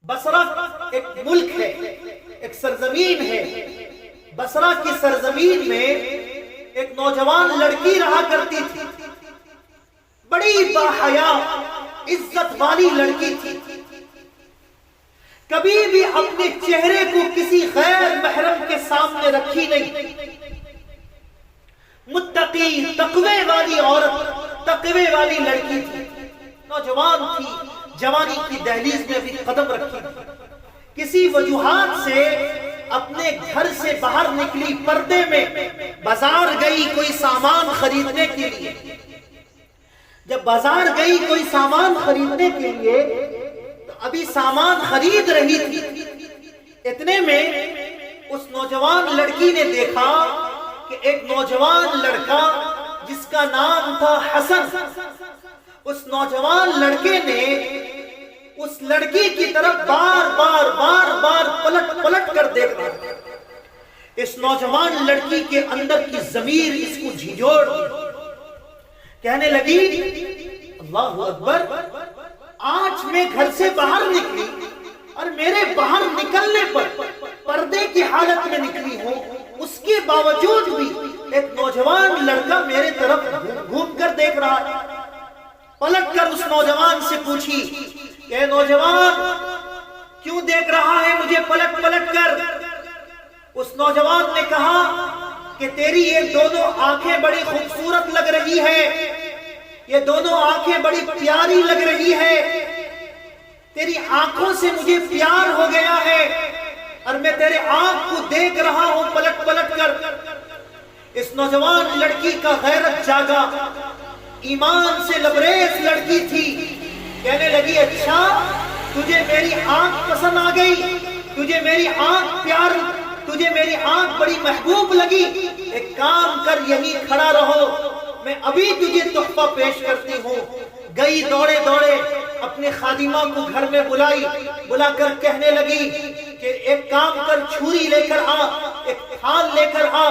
بصرہ ایک ملک ہے، ایک سرزمین ہے۔ بصرہ کی سرزمین میں ایک نوجوان لڑکی رہا کرتی تھی، بڑی باحیا عزت والی لڑکی تھی، کبھی بھی اپنے چہرے کو کسی غیر محرم کے سامنے رکھی نہیں، متقی تقوی والی عورت، تقوی والی لڑکی تھی، نوجوان تھی، جوانی کی دہلیز میں بھی قدم رکھی تھی، کسی وجوہات سے اپنے گھر سے باہر نکلی، پردے میں بازار گئی کوئی سامان خریدنے کے لیے۔ جب بازار گئی کوئی سامان خریدنے کے لیے تو ابھی سامان خرید رہی تھی، اتنے میں اس نوجوان لڑکی نے دیکھا کہ ایک نوجوان لڑکا جس کا نام تھا حسن، اس نوجوان لڑکے نے اس لڑکی کی طرف بار بار پلٹ کر دیکھ رہا تھا۔ اس نوجوان لڑکی کے اندر کی ضمیر اس کو جھنجھوڑ دی، کہنے لگی اللہ اکبر، آج میں گھر سے باہر نکلی اور میرے باہر نکلنے پر پردے کی حالت میں نکلی ہوں، اس کے باوجود بھی ایک نوجوان لڑکا میرے طرف گھوم کر دیکھ رہا ہے۔ پلٹ کر اس نوجوان سے پوچھی کہ نوجوان کیوں دیکھ رہا ہے مجھے پلٹ کر؟ اس نوجوان نے کہا کہ تیری یہ دونوں آنکھیں بڑی خوبصورت لگ رہی ہے، یہ دونوں آنکھیں بڑی پیاری لگ رہی ہے، تیری آنکھوں سے مجھے پیار ہو گیا ہے اور میں تیرے آنکھ کو دیکھ رہا ہوں پلٹ کر۔ اس نوجوان لڑکی کا غیرت جاگا، ایمان سے لبریز لڑکی تھی، کہنے لگی اچھا تجھے میری آنکھ پسند آ گئی، تجھے میری آنکھ پیار، تجھے میری آنکھ بڑی محبوب لگی، ایک کام کر یہیں کھڑا رہو، میں ابھی تجھے تحفہ پیش کرتی ہوں۔ گئی دوڑے اپنے خادمہ کو گھر میں بلا کر کہنے لگی کہ ایک کام کر، چھری لے کر آ، ایک تھال لے کر آ،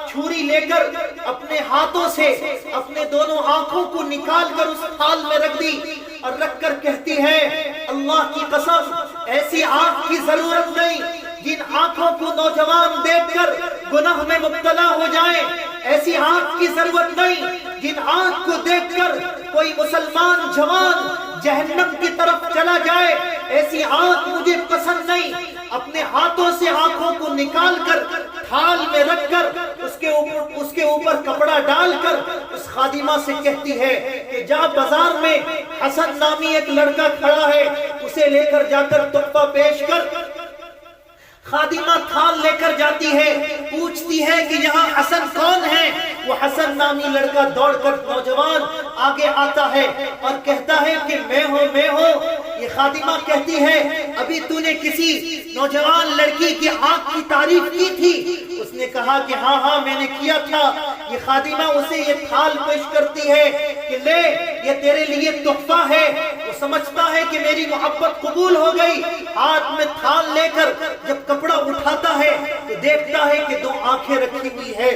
چھری لے کر اپنے ہاتھوں سے اپنے دونوں آنکھوں کو نکال کر اس تھال میں رکھ دی اور رکھ کر کہتی ہے اللہ کی قسم ایسی آنکھ کی ضرورت نہیں جن آنکھوں کو نوجوان دیکھ کر گناہ میں مبتلا ہو جائے، ایسی آنکھ کی ضرورت نہیں جن آنکھ کو دیکھ کر کوئی مسلمان جوان جہنم کی طرف چلا جائے، ایسی آنکھ مجھے پسند نہیں۔ اپنے ہاتھوں سے آنکھوں کو نکال کر تھال میں رکھ کر اس کے اوپر کپڑا ڈال کر اس خادمہ سے کہتی ہے کہ جا بازار میں حسن نامی ایک لڑکا کھڑا ہے، اسے لے کر جا کر تحفہ پیش کر۔ خادمہ تھال لے کر جاتی ہے، پوچھتی ہے کہ یہاں حسن کون ہے؟ وہ حسن نامی لڑکا دوڑ کر نوجوان آگے آتا ہے اور کہتا ہے کہ میں ہوں۔ یہ خادمہ کہتی ہے ابھی تو نے کسی نوجوان لڑکی کی آنکھ کی تعریف کی تھی؟ اس نے کہا کہ ہاں میں نے کیا تھا۔ یہ خادمہ اسے یہ تھال پیش کرتی ہے کہ لے یہ تیرے لیے تحفہ ہے۔ وہ سمجھتا ہے کہ میری محبت قبول ہو گئی، ہاتھ میں تھال لے کر جب کپڑا اٹھاتا ہے تو دیکھتا ہے کہ دو آنکھیں رکھی ہوئی ہے،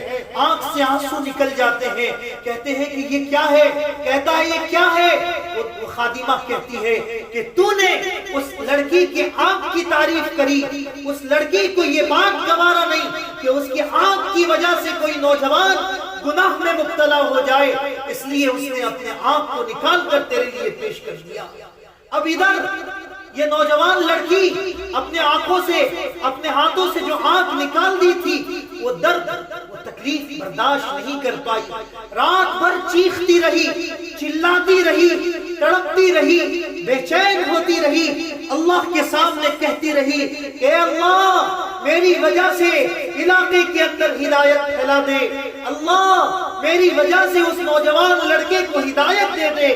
آنکھ سے آنسو نکل جاتے ہیں، کہتے ہیں کہ یہ کیا ہے؟ کہتا ہے یہ کیا ہے؟ وہ خادمہ کہتی ہے کہ تو نے اس لڑکی کی آنکھ کی تعریف کری، اس لڑکی کو یہ بات گوارا نہیں کہ اس کی آنکھ کی وجہ سے کوئی نوجوان گناہ میں مبتلا ہو جائے، اس لیے اس نے اپنے آنکھ کو نکال کر تیرے لیے پیش کر دیا۔ اب ادھر یہ نوجوان لڑکی اپنے آنکھوں سے اپنے ہاتھوں سے جو آنکھ نکال دی تھی وہ درد وہ تکلیف برداشت نہیں کر پائی، رات بھر چیختی رہی، چلاتی رہی، تڑپتی رہی، بے چین ہوتی رہی، اللہ کے سامنے کہتی رہی کہ اے اللہ میری وجہ سے علاقے کے اندر ہدایت پھیلا دے، اللہ میری وجہ سے اس نوجوان لڑکے کو ہدایت دے دے،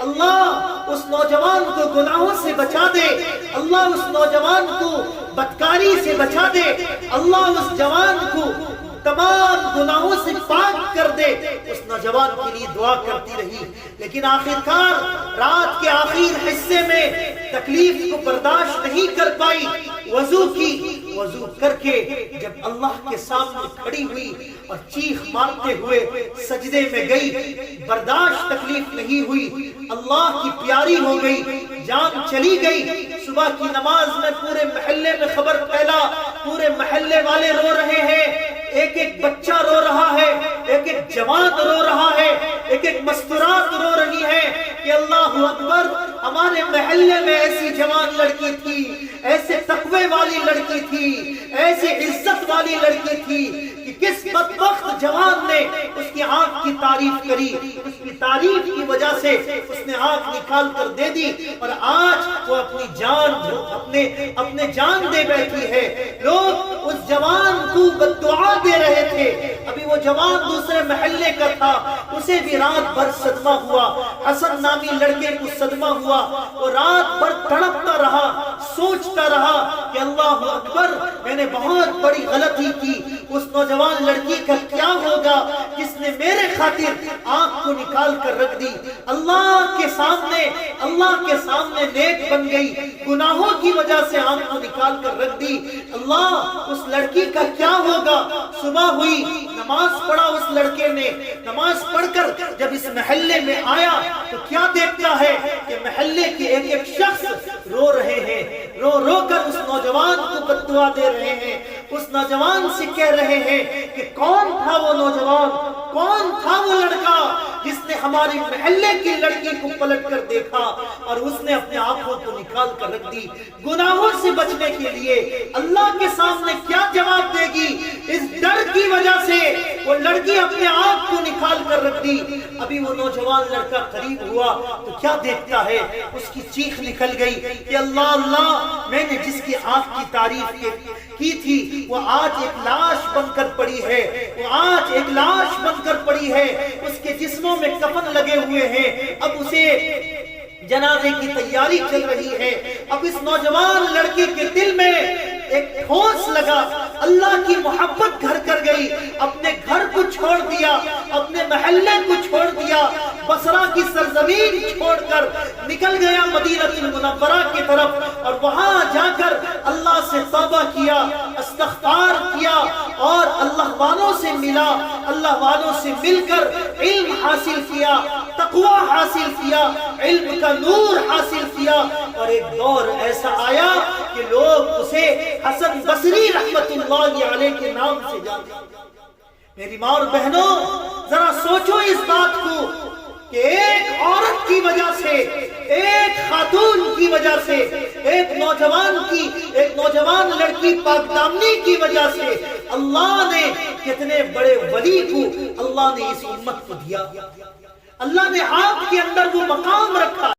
اللہ اس نوجوان کو گناہوں سے بچا دے، اللہ اس نوجوان کو بدکاری سے بچا دے، اللہ اس جوان کو تمام گناہوں سے پاک کر دے۔ اس نوجوان کے لیے دعا کرتی رہی، لیکن آخرکار رات کے آخر حصے میں تکلیف کو برداشت نہیں کر پائی، وضو کی، وضو کر کے جب اللہ کے سامنے کھڑی ہوئی اور چیخ مارتے ہوئے سجدے میں گئی، برداشت تکلیف نہیں ہوئی، اللہ کی پیاری ہو گئی، جان چلی گئی، صبح کی نماز میں پورے محلے میں خبر پھیلا، پورے محلے والے رو رہے ہیں، ایک ایک بچہ رو رہا ہے، ایک ایک جوان رو رہا ہے، ایک ایک مستورات رو رہی ہے کہ اللہ اکبر، ہمارے محلے میں ایسی جوان لڑکی تھی، ایسے تقوی والی لڑکی تھی، ایسے عزت والی لڑکی تھی کہ کس بدبخت جوان نے اس کی آنکھ کی تعریف کری، اس کی تعریف کی وجہ سے اس نے آنکھ نکال کر دے دی، اور آج وہ اپنی جان اپنے جان دے بیٹھی ہے۔ لوگ اس جوان کو بددعا دے رہے تھے، ابھی وہ جوان دوسرے محلے کا تھا، اسے بھی رات بھر صدمہ ہوا، حسن نامی لڑکے کو صدمہ ہوا، وہ رات بھر تڑپتا رہا، سوچتا رہا کہ اللہ اکبر، میں نے بہت بڑی غلطی کی، اس نوجوان لڑکی کا کیا ہوگا جس نے میرے خاطر آنکھ کو نکال کر رکھ دی، اللہ کے سامنے نیک بن گئی، گناہوں کی وجہ سے آنکھ کو نکال کر رکھ دی، اللہ اس لڑکی کا کیا ہوگا۔ صبح ہوئی، نماز پڑھا اس لڑکے نے، نماز پڑھ کر جب اس محلے میں آیا تو کیا دیکھتا ہے کہ محلے کے ایک ایک شخص رو رہے ہیں، رو رو کر اس نوجوان کو بددعا دے رہے ہیں، اس نوجوان سے کہہ رہے ہیں کہ کون تھا وہ نوجوان، کون تھا وہ لڑکا جس نے ہماری محلے کی لڑکی کو پلٹ کر دیکھا اور اس نے اپنے آنکھوں کو نکال کر رکھ دی۔ گناہوں سے بچنے کے لیے اللہ کے سامنے کیا جواب دے گی، اس ڈر کی وجہ سے وہ لڑکی اپنے آنکھ کو نکال کر رکھ دی۔ ابھی وہ نوجوان لڑکا قریب ہوا تو کیا دیکھتا ہے، اس کی چیخ نکل گئی کہ اللہ اللہ، میں نے جس کی آنکھ کی تعریف کی تھی وہ آج ایک لاش بن کر پڑی ہے، وہ آج ایک لاش بن کر پڑی ہے، اس کے جسموں میں کفن لگے ہوئے ہیں، اب اسے جنازے کی تیاری چل رہی ہے۔ اب اس نوجوان لڑکے کے دل میں ایک ٹھوس لگا، اللہ کی محبت گھر کر گئی، اپنے گھر کو چھوڑ دیا، اپنے محلے کو چھوڑ دیا، بصرہ کی سرزمین چھوڑ کر نکل گیا مدینہ المنورہ کی طرف، اور وہاں جا کر اللہ سے توبہ کیا، استغفار کیا، اور اللہ والوں سے ملا، اللہ والوں سے مل کر علم حاصل کیا، تقوی حاصل کیا، علم کا نور حاصل کیا، اور ایک دور ایسا آیا کہ لوگ اسے حسن بصری رحمت اللہ علیہ کے نام سے جانتے ہیں۔ میری ماں اور بہنوں، ذرا سوچو اس بات کو کہ ایک عورت کی وجہ سے، ایک خاتون کی وجہ سے، ایک نوجوان لڑکی پاک دامنی کی وجہ سے اللہ نے کتنے بڑے ولی کو اللہ نے اس امت کو دیا، اللہ نے آپ کے اندر وہ مقام رکھا۔